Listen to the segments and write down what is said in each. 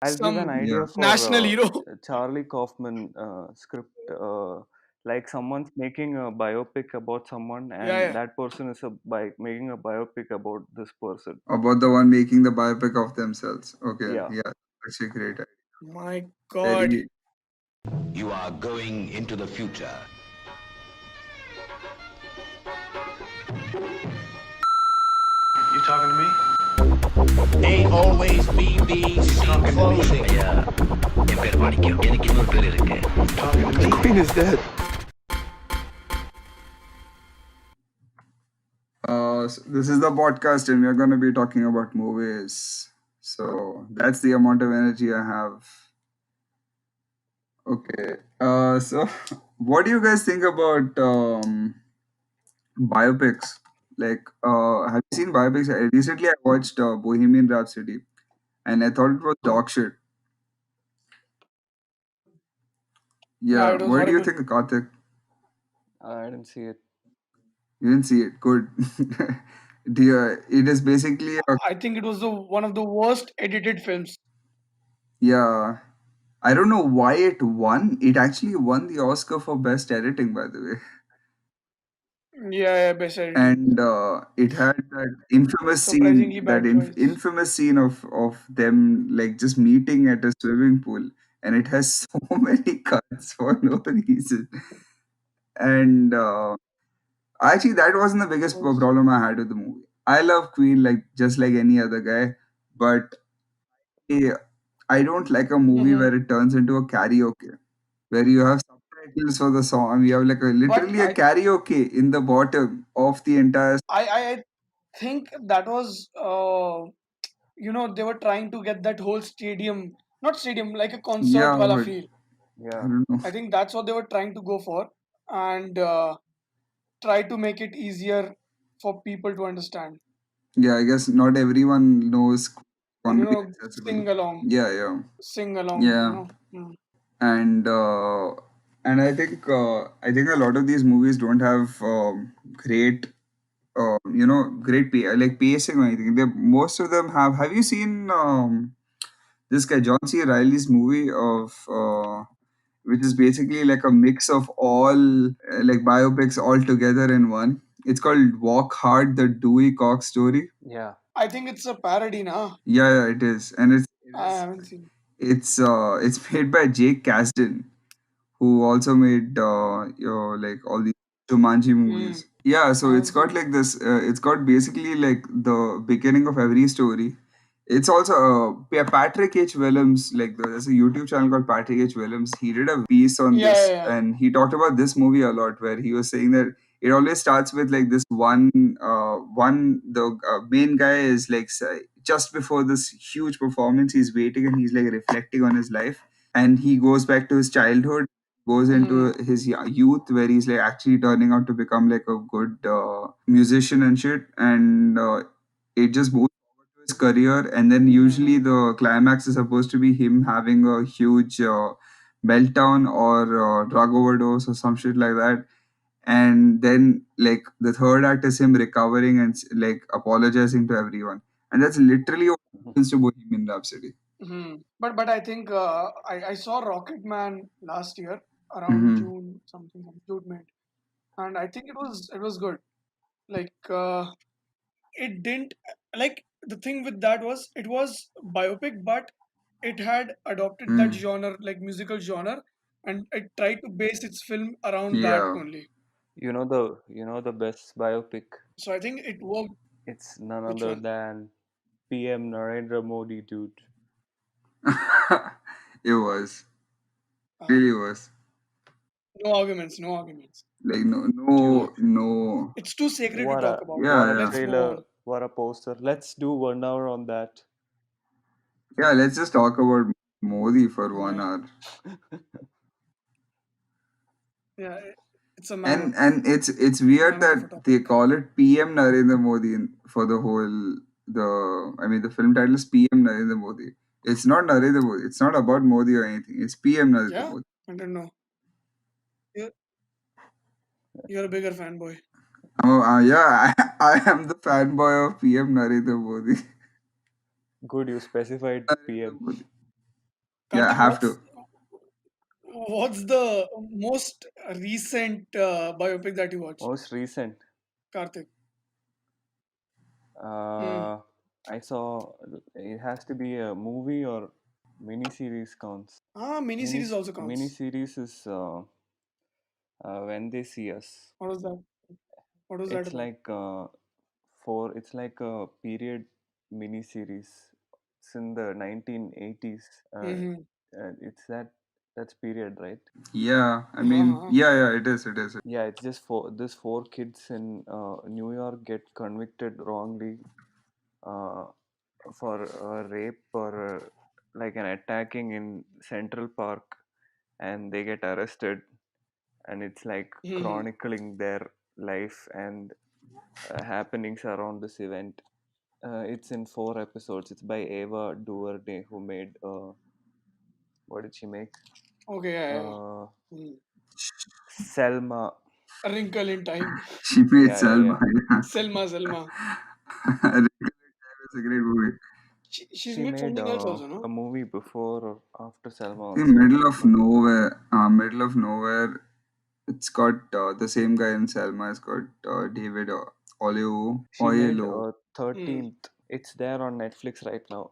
I'll give an Some idea Yeah. for national hero. Charlie Kaufman script. Like someone's making a biopic about someone, Yeah, and yeah. that person is making a biopic about this person. About the one making the biopic of themselves. Okay. Yeah. Yeah. That's a great idea. My God. Very. You are going into the future. You talking to me? They always be the seat clothing. ஐயா என் பேர் மாணிக்கம் எனக்கு இன்னொரு பேர் இருக்கு Talking to me? Queen is dead. This is the podcast, and we're going to be talking about movies. So that's the amount of energy I have. Okay. So what do you guys think about biopics? Like, have you seen biopics? Recently, I watched Bohemian Rhapsody, and I thought it was dog shit. Yeah, Yeah. it was What do you horrible. think, Karthik? I didn't see it. You didn't see it. Good. It is basically a, I think it was one of the worst edited films. yeah. I don't know why it won. It actually won the Oscar for best editing, by the way. Yeah, yeah, best editing. And it had that infamous scene, Surprisingly bad choice. infamous scene of them like just meeting at a swimming pool, and it has so many cuts for no reason. And actually, that wasn't the biggest Was problem I had with the movie. I love Queen like just like any other guy, but eh, I don't like a movie hmm where it turns into a karaoke, where you have subtitles for the song, and we have like a But literally a karaoke in the bottom of the entire. I think that was they were trying to get that whole stadium, not stadium, like a concert Yeah, wala but feel. I Yeah. don't know. I think that's what they were trying to go for, and try to make it easier for people to understand, Yeah, I guess not everyone knows and gonna be accessible. Yeah, yeah, sing along. yeah, and I think a lot of these movies don't have great great like pacing or anything. They most of them have. Have you seen this guy John C. Riley's movie of which is basically like a mix of all like biopics all together in one? It's called Walk Hard: The Dewey Cox Story. Yeah. I think it's a parody, nah. Yeah, yeah, it is, and I haven't seen. it's made by Jake Kasdan, who also made like all these Jumanji Hmm. movies. Yeah, so I it's haven't got seen. like this. It's got basically like the beginning of every story. It's also Patrick H. Willems. Like there's a YouTube channel called Patrick H. Willems. He did a piece on Yeah, yeah, this, yeah. and he talked about this movie a lot. Where he was saying that it always starts with like this one. The main guy is like just before this huge performance, he's waiting and he's like reflecting on his life, and he goes back to his childhood, goes into Hmm. his youth where he's like actually turning out to become like a good musician and shit, and it just moves forward to his career, and then usually Hmm. the climax is supposed to be him having a huge meltdown or drug overdose or some shit like that, and then like the third act is him recovering and like apologizing to everyone, and that's literally what happens to Bohemian Rhapsody. But I think I saw Rocket Man last year around Hmm. June something, June mid, and I think it was good. Like it didn't like the thing with that was it was biopic, but it had adopted that Mm. genre, like musical genre, and it tried to base its film around that Yeah. only. You know the best biopic. So I think it worked. It's none Which other one? than PM Narendra Modi, dude. It was. Uh, Really was. no arguments. No arguments. Like no Dude, no no. It's too sacred to what talk a about. what Yeah, a yeah. Let's move trailer, on. what a poster. Let's do 1 hour on that. Yeah, let's just talk about Modi for one Yeah, hour. yeah. It's a And it's weird mammoth of a that they topic. call it PM Narendra Modi for the whole the I mean the film title is PM Narendra Modi. It's not Narendra Modi. It's not about Modi or anything. It's PM Narendra Yeah, Modi. I don't know. You're, you're a bigger fanboy. Oh, yeah, I am the fanboy of PM Narendra Modi. Good, you specified Narendra PM. Modi. Yeah, I Karthik, have to. what's the most recent biopic that you watched? Most recent, Karthik. Hmm. uh, I saw it has to be a movie or mini series counts. Ah, mini series also Mini counts. series is when they see us. What was that? What was that It's about? like it's like a period mini series. It's in the 1980s. Mm-hmm. It's that's period, right? Yeah, I mean, Uh-huh. yeah, it is, it is. Yeah, it's just four kids in New York get convicted wrongly uh, for rape or like an attacking in Central Park, and they get arrested, and it's like Mm-hmm. chronicling their life and happenings around this event. It's in 4 episodes. It's by Ava DuVernay, who made what did she make? Okay, yeah. Uh, Hmm. Selma. A Wrinkle in Time. She made Yeah, yeah, Selma. yeah. Selma. Wrinkle in Time is a great movie. She's She made made something else also, a no? movie before or after Selma The also. Middle of Nowhere. Middle of Nowhere. It's got the same guy in Selma. It's got David She made Oyelowo. Hmm. 13th. It's there on Netflix right now.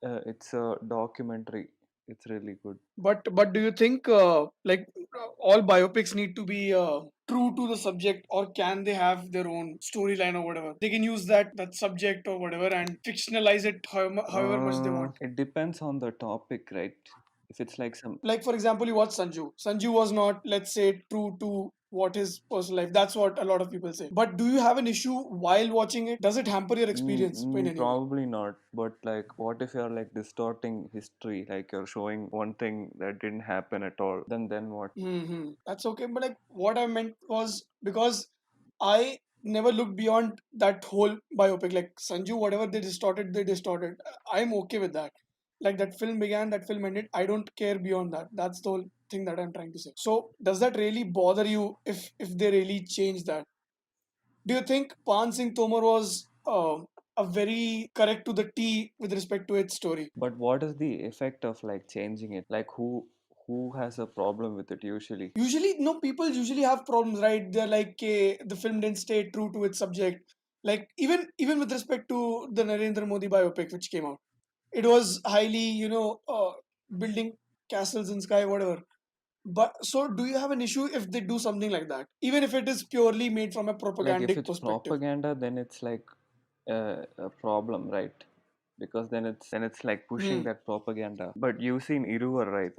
It's a documentary. It's really good. But do you think all biopics need to be true to the subject, or can they have their own storyline or whatever? They can use that subject or whatever and fictionalize it however much they want. It depends on the topic, right? If it's like some Like for example, you watch Sanju. Sanju was not, let's say, true to what his personal life. That's what a lot of people say. But do you have an issue while watching it? Does it hamper your experience in any way? probably not, but like, what if you're like distorting history? Like you're showing one thing that didn't happen at all. Then what? That's okay. But like what I meant was because I never looked beyond that whole biopic. Like Sanju, whatever they distorted. I'm okay with that. Like that film began, that film ended. I don't care beyond that. That's the whole thing that I'm trying to say. So does that really bother you if they really change that? Do you think Pan Singh Tomar was a very correct to the T with respect to its story? But what is the effect of like changing it? Like who has a problem with it usually? Usually, no, people usually have problems, right? They're like, the film didn't stay true to its subject. Like even with respect to the Narendra Modi biopic which came out, it was highly, building castles in sky, whatever. But so, do you have an issue if they do something like that, even if it is purely made from a Like if propagandic it's perspective? propaganda, then it's like a problem, right? Because then it's like pushing Hmm. that propaganda. But you've seen Iruvar, right?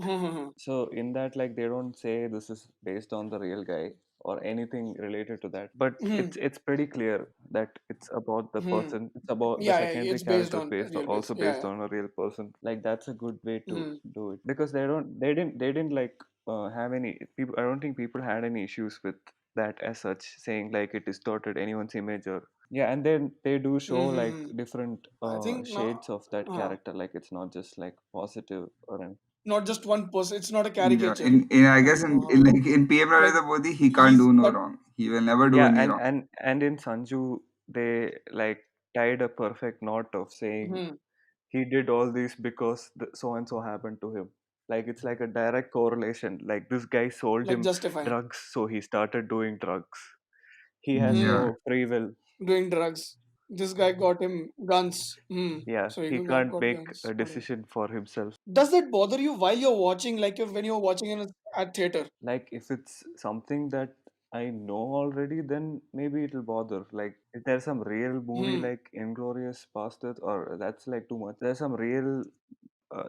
So in that, like they don't say this is based on the real guy or anything related to that. But Hmm. it's pretty clear that it's about the Hmm. person. It's about the Yeah, secondary it's based characters on a based real base. also Yeah, based yeah. on a real person. Like that's a good way to Hmm. do it because they didn't like have any people. I don't think people had any issues with that as such, saying like it distorted anyone's image or yeah, and then they do show like Hmm. different I think now, shades of that uh, character. Like it's not just like positive or an not just one person. It's not a Yeah, caricature. in I guess in Uh, like in PM like Narendra Modi, he can't he's do no that. wrong. He will never do yeah, any wrong. and in Sanju they like tied a perfect knot of saying Hmm, he did all this because so and so happened to him. Like it's like a direct correlation. Like this guy sold like him justifying. drugs, so he started doing drugs. He has Hmm, Yeah, no free will. doing drugs. This guy got him guns. Yeah, So he he got can't got make guns. a Whatever. decision for himself. Does that bother you while you're watching? Like if, when you're watching in at theater? Like if it's something that I know already, then maybe it'll bother. Like if there's some real movie Hmm, like Inglorious Bastards, or that's like too much. There's some real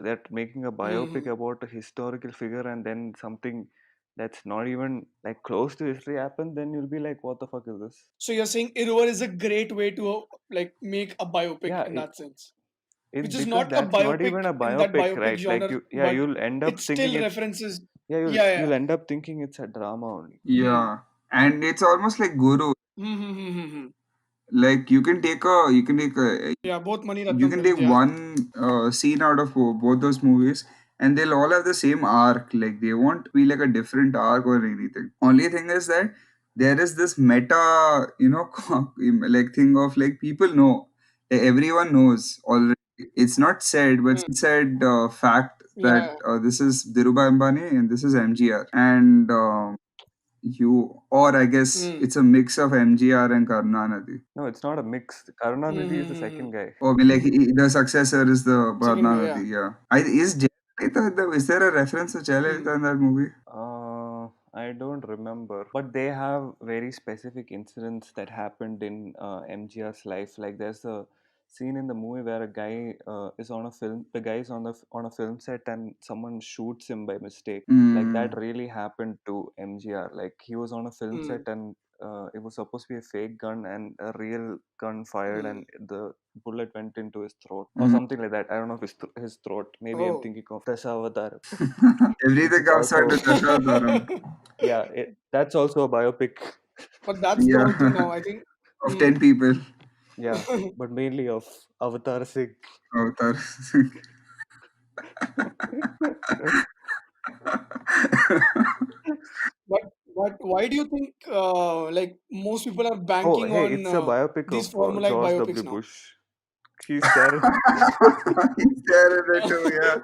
that making a hmm, biopic hmm. about a historical figure, and then something that's not even like close to history happened. Then you'll be like, what the fuck is this? So you're saying Irwar is a great way to like make a biopic Yeah, in that sense, it which is because not a that's not even biopic a in that biopic, biopic right? Like genre, yeah, but you'll end it up thinking still it's references. yeah, Yeah, yeah. you'll end up thinking it's a drama only. Hmm. yeah, and it's almost like Guru. Hmm, hmm, hmm, hmm, hmm. Like Yeah, both Mani you Ratnam can films. take Yeah. one scene out of both those movies, and they'll all have the same arc. Like they won't be like a different arc or anything. Only thing is that there is this meta, like thing of like people know, like, everyone knows already. It's not said, but Hmm. said fact that Yeah. this is Dhirubhai Ambani and this is MGR, and you, or I guess Hmm. it's a mix of MGR and Karunanidhi. No, it's not a mix. Hmm. Karunanidhi is the second Hmm. guy. Or like the successor is the Second guy. Yeah. Karunanidhi. Yeah, is Jayalalitha is there a reference to Hmm. Jayalalitha in that movie? I don't remember, but they have very specific incidents that happened in MGR's life. Like there's a scene in the movie where a guy is on a film. The guy is on a film set, and someone shoots him by mistake. Like that Mm, really happened to MGR. Like he was on a film set, Hmm. and it was supposed to be a fake gun, and a real gun fired, Hmm. and the bullet went into his throat or mhm. something like that. I don't know if his throat. Maybe I'm Oh. thinking of Dasavatar, which Everything is comes out also to Dashavataram. yeah, that's also a biopic. But that's the Yeah, whole thing now. I think. of Hmm. 10 people. Yeah, but mainly of Avatar Singh. Avatar. But why do you think like most people are Oh, banking hey, on it's a biopic these of formulaic George W. biopics now? Bush. He's there. He's there in it too, yeah.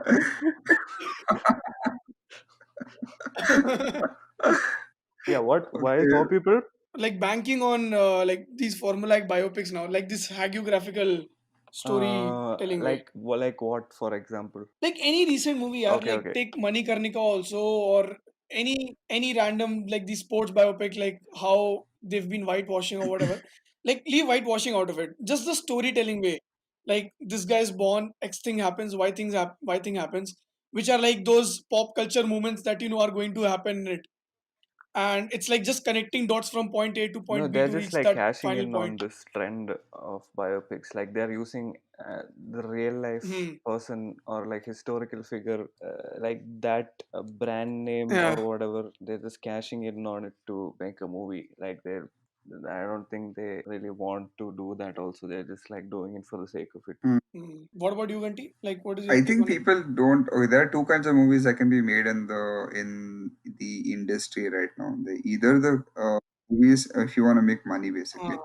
Yeah, what? Why more Okay. people? Like banking on like these formulaic biopics now, like this hagiographical storytelling way. Like what, for example? Like any recent movie, yaar, Okay, like okay. take Manikarnika also, or any random like the sports biopic, like how they've been whitewashing or whatever. Like leave whitewashing out of it. Just the storytelling way. Like this guy's born, X thing happens, Y thing happens, which are like those pop culture moments that are going to happen in it. And it's like just connecting dots from point A to No, point B they're to just reach like that cashing final in on point. this trend of biopics. Like they're using the real life Hmm. person or like historical figure, like that brand name or Yeah. whatever. They're just cashing in on it to make a movie. Like I don't think they really want to do that. Also, they're just like doing it for the sake of it. Hmm. What about you, Ganti? Like, what is your I take think on it? people don't. Okay, there are two kinds of movies that can be made in the industry right now. Either the movies, if you want to make money, basically.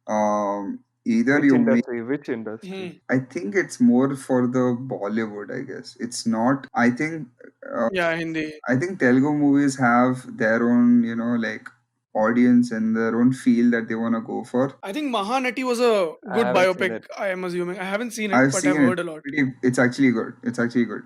Uh, Either Which you make. industry? Which industry? hmm. I think it's more for the Bollywood. I guess it's not. Uh, Yeah, Hindi. I think Telugu movies have their own, like audience and their own feel that they want to go for. I think Mahanati was a I good haven't seen biopic. it. I am assuming. I haven't seen it, I've but I've seen it. heard a lot. It's actually good. It's actually good.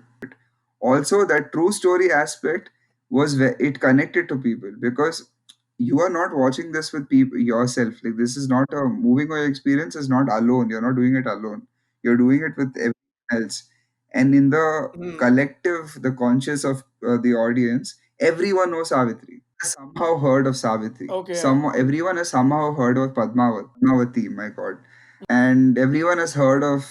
Also, that true story aspect was where it connected to people because you are not watching this with people yourself. Like this is not a moving away experience. Is not alone. You're not doing it alone. You're doing it with everyone else. And in the Hmm. collective, the conscious of the audience, everyone knows Savitri. Somehow heard of Savitri. Okay. Yeah. Everyone has somehow heard of Padmavati. My God, and everyone has heard of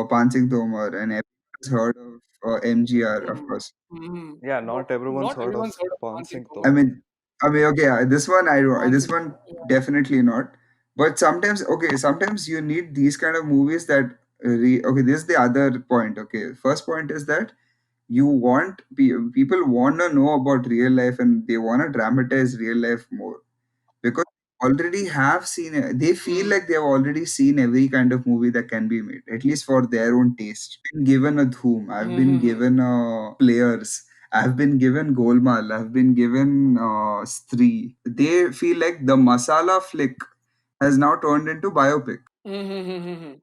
Pansing Tomar, and everyone has heard of MGR, of Hmm. course. Hmm. Yeah, But not everyone's not heard of everyone's heard of Pawan Mansingh Singh I Tomar. Tomar. mean, okay, yeah, this one Mansingh this one Tomar. Yeah. definitely not. But sometimes, okay, sometimes you need these kind of movies that okay. This is the other point. Okay, first point is that people want to know about real life and they want to dramatize real life more because already have seen it. They feel Hmm. like they have already seen every kind of movie that can be made, at least for their own taste. Been given a Dhoom, I've Hmm. been Hmm. Hmm. given Players, I've been given Golmaal, I've been given Stree. They feel like the masala flick has now turned into biopic.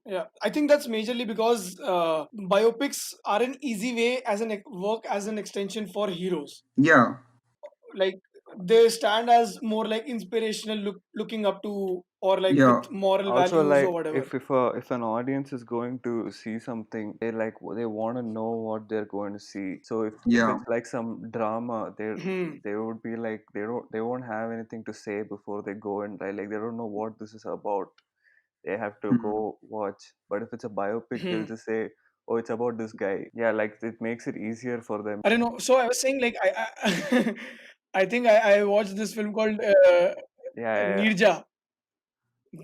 Yeah, I think that's majorly because biopics are an easy way as work as an extension for heroes. Yeah, Like they stand as more like inspirational, looking up to, or like yeah, with moral Also, values or like whatever. if an audience is going to see something, they want to know what they're going to see. So if yeah. it's like some drama, Hmm. they would be like they won't have anything to say before they go, and like they don't know what this is about. They have to Hmm. go watch. But if it's a biopic, they'll Hmm. just say, "Oh, it's about this guy." Yeah, like it makes it easier for them. I don't know. So I was saying like I I think I watched this film called Yeah, yeah, yeah. Nirja,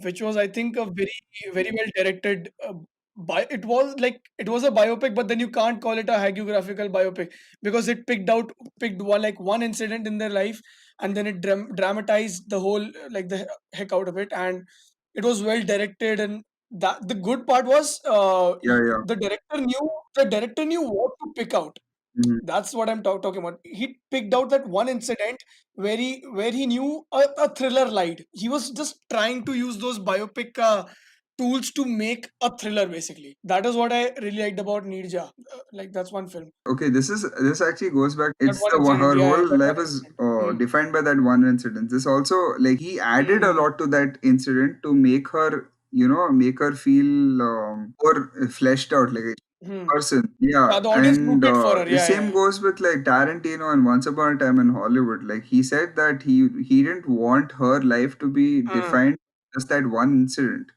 which was I think a very well directed. It was a biopic, but then you can't call it a hagiographical biopic because it picked one incident in their life, and then it dramatized the whole like the heck out of it, and it was well directed. And that the good part was Yeah, yeah. the director knew what to pick out. Mhm. That's what I'm talking about. He picked out that one incident where he knew a thriller lied. He was just trying to use those biopic tools to make a thriller. Basically, that is what I really liked about Neerja. Like that's one film. Okay, this actually goes back. That It's one the one, incident. her Yeah, yeah, whole that one life is incident. Hmm. defined by that one incident. This also, like, he added a Hmm. lot to that incident to make her, make her feel more fleshed out, like a Hmm. person. Yeah, Yeah, the audience and rooted for her. the Yeah, yeah, same yeah. goes with like Tarantino and Once Upon a Time in Hollywood. Like he said that he didn't want her life to be Hmm. defined just that one incident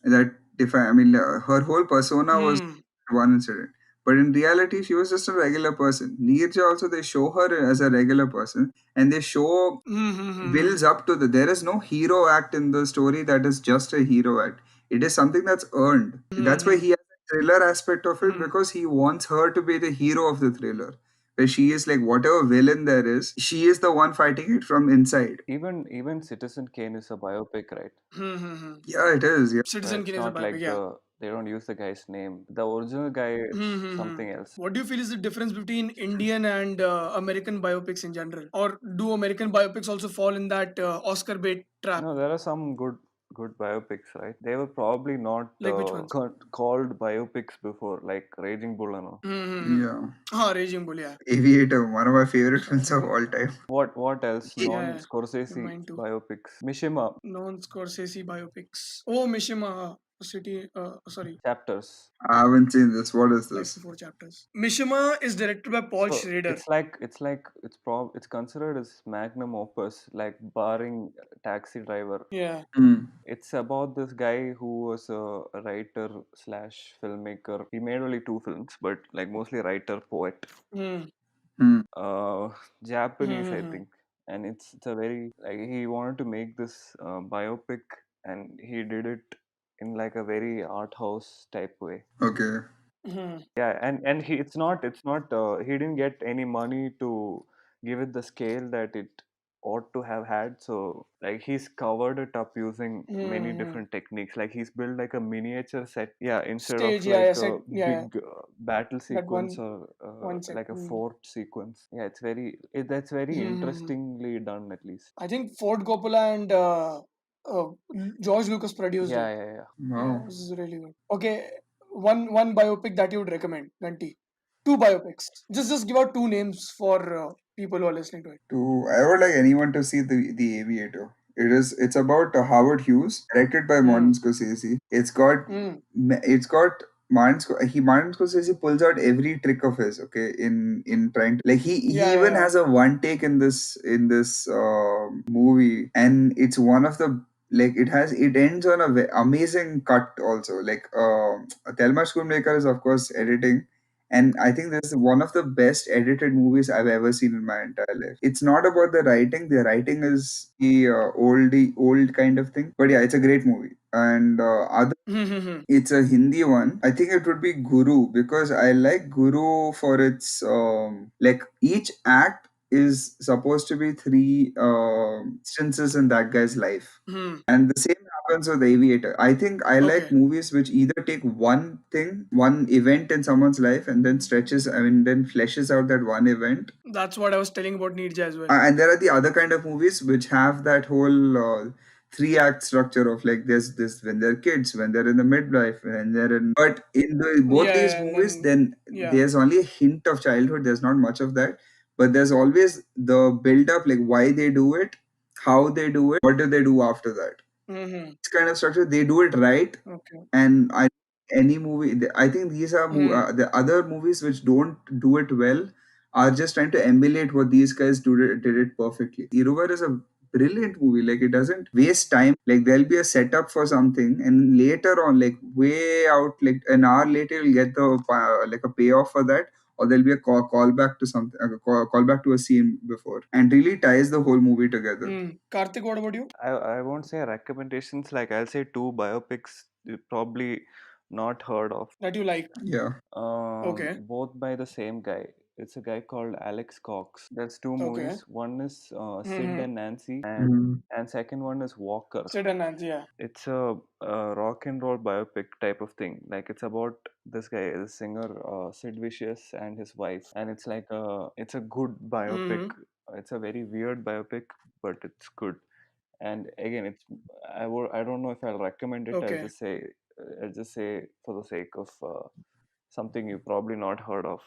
that define. I mean, her whole persona was Hmm. one incident, but in reality, she was just a regular person. Neerja also, they show her as a regular person, and they show Hmm. Hmm. Hmm. Hmm. builds up to there is no hero act in the story that is just a hero act. It is something that's earned. That's why Hmm. he has a thriller aspect of it, Hmm. because he wants her to be the hero of the thriller. Where she is like whatever villain there is, she is the one fighting it from inside. Even Citizen Kane is a biopic, right? Hmm. Hmm. Hmm. Yeah, it is. Yeah. Citizen It's Kane is a not biopic. like Yeah. they don't use the guy's name. The original guy is Hmm. Hmm. Hmm. something else. What do you feel is the difference between Indian and American biopics in general, or do American biopics also fall in that Oscar bait trap? No, there are some good biopics, right? They were probably not Like which ones? called biopics before, like Raging Bull and all. Mm-hmm. Yeah. Ah, Raging Bull, yeah. Aviator, one of my favorite films of Okay. all time. What else? Non Yeah, yeah, Scorsese mine too. biopics. Mishima Non-Scorsese biopics. Oh, Mishima City. Sorry, chapters. I haven't seen this. What is Life this? Before Chapters. Mishima is directed by Paul So Schrader. it's considered as magnum opus, like barring Taxi Driver. Yeah. Hmm. It's about this guy who was a writer slash filmmaker. He made only two films, but like mostly writer poet. Hmm. Hmm. Uh, Japanese, I Hmm. think, and it's a very like he wanted to make this biopic, and he did it in like a very art house type way. Okay. Hmm. Yeah, and it's not he didn't get any money to give it the scale that it ought to have had. So like he's covered it up using many Hmm. different techniques. Like he's built like a miniature set. Yeah, instead of Stage. Yeah, like yeah. a Said. Yeah, yeah. big battle That sequence or one set. like a Hmm. fort sequence. Yeah, that's very Hmm. interestingly done at least. I think Ford Coppola and uh, George Lucas produced Yeah, it. yeah, yeah. Yeah, Wow. this is really good. Okay, one biopic that you would recommend, Ganti. Two biopics. Just give out two names for people who are listening to it. I would like anyone to see the Aviator. It's about Howard Hughes, directed by Hmm. Martin Scorsese. Hmm. It's got Martin Scorsese pulls out every trick of his. Okay, in trying to, like, he Yeah, yeah, even yeah. has a one take in this movie, and it's one of the, like, it ends on a amazing cut also. Like, Thelma Schoonmaker is of course editing, and I think this is one of the best edited movies I've ever seen in my entire life. It's not about the writing. The writing is the old kind of thing. But yeah, it's a great movie. And other, Hmm. Hmm. Hmm. it's a Hindi one. I think it would be Guru, because I like Guru for its like, each act is supposed to be three instances in that guy's life, Hmm. and the same happens with Aviator. I think I like Okay, movies which either take one thing, one event in someone's life, and then then fleshes out that one event. that's what I was telling about Neerja as well. And there are the other kind of movies which have that whole three act structure of, like, there's this when they're kids, when they're in the midlife, when they're in. But in both Yeah, these yeah, and movies, then then yeah. there's only a hint of childhood. There's not much of that, but there's always the build up, like why they do it, how they do it, what do they do after that. Hmm. This kind of structure, they do it right. Okay. And any movie, I think these are Hmm. the other movies which don't do it well are just trying to emulate what these guys did it perfectly. Iruvar is a brilliant movie. Like, it doesn't waste time. Like, there'll be a setup for something, and later on, like way out, like an hour later, you'll get the like a payoff for that, or there'll be a call back to something, call back to a scene before, and really ties the whole movie together. Hmm. Karthik, what about you? I won't say recommendations. Like I'll say two biopics you probably not heard of. That you like? Yeah. Okay. Both by the same guy. it's a guy called Alex Cox. There's two Okay. movies. One is Sid Mm-hmm. and Nancy, Mhm. and second one is Walker. Sid and Nancy, yeah. It's a rock and roll biopic type of thing. Like it's about this guy, the singer Sid Vicious and his wife, and it's a good biopic. Mm-hmm. It's a very weird biopic, but it's good. And again, I don't know if I'll recommend it. Okay. I'll just say for the sake of something you probably not heard of.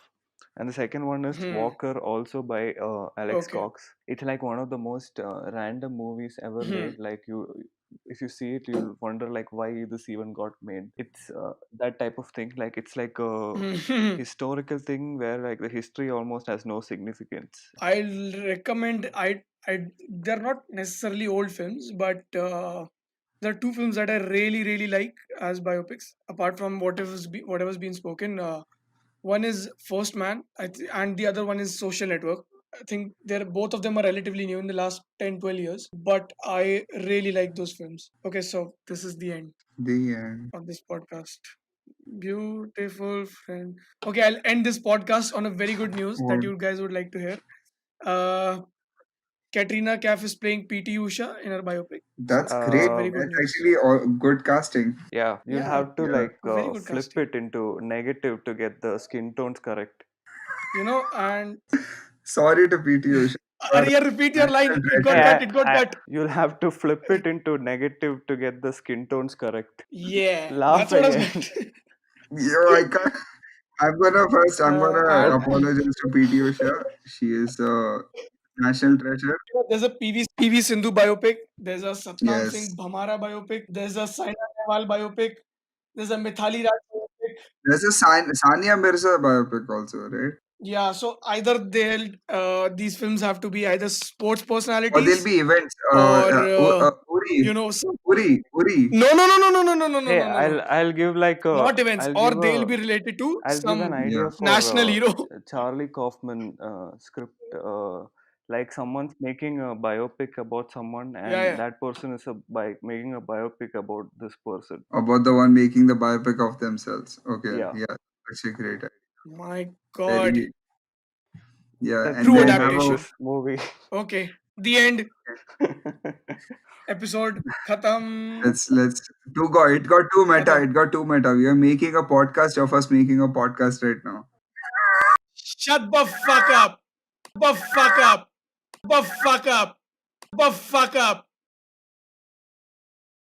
And the second one is Hmm. Walker, also by Alex Okay. Cox. It's like one of the most random movies ever Hmm. made. Like if you see it, you'll wonder like why this even got made. It's that type of thing. Like it's like a Hmm. historical thing where like the history almost has no significance. I'll recommend. They're not necessarily old films, but there are two films that I really like as biopics. Apart from whatever's been spoken, one is First Man, and the other one is Social Network. I think they're both of them are relatively new in the last 10-12 years, but I really like those films. Okay, so this is the end The end. of this podcast. Beautiful friend. Okay, I'll end this podcast on a very good news that What? you guys would like to hear. Uh, Katrina Kaif is playing PT Usha in her biopic. So That's it's great. a very good That's news. actually good casting. Yeah, you'll Yeah, have to Yeah. like very good flip casting. it into negative to get the skin tones correct. And Sorry to PT Usha. You are a Arya, repeat your line. national It got treasure. cut. It got cut. You'll have to flip it into negative to get the skin tones correct. Yeah, Laugh that's what I was going again. to. Yo, I can't. I'm gonna And apologize to PT Usha. She is a national treasure. there's a PV Sindhu biopic. There's a Satnam Singh Yes. Bhamara biopic. There's a Saina Nehwal biopic. There's a Mithali Raj biopic. There's a Sania Mirza biopic also, right? Yeah, so either these films have to be either sports Or there'll personalities be events. or some Uri. Hey, no. I'll give like a Not events, I'll or give they'll a be related to I'll give an some Yeah. idea for national hero. Charlie Kaufman script. Like someone's making a biopic about someone, and Yeah. that person is making a biopic about this person. About the one making the biopic of themselves. Okay. Yeah, Yeah. That's a great idea. My God. Very. Yeah. let's And True then go have make a. adaptation. this movie. Okay. The end. Episode khatam. Let's too got it got too meta. Khatam. It got too meta. We are making a podcast of us making a podcast right now. Shut the fuck up. Fuck up. Fuck up. Fuck up.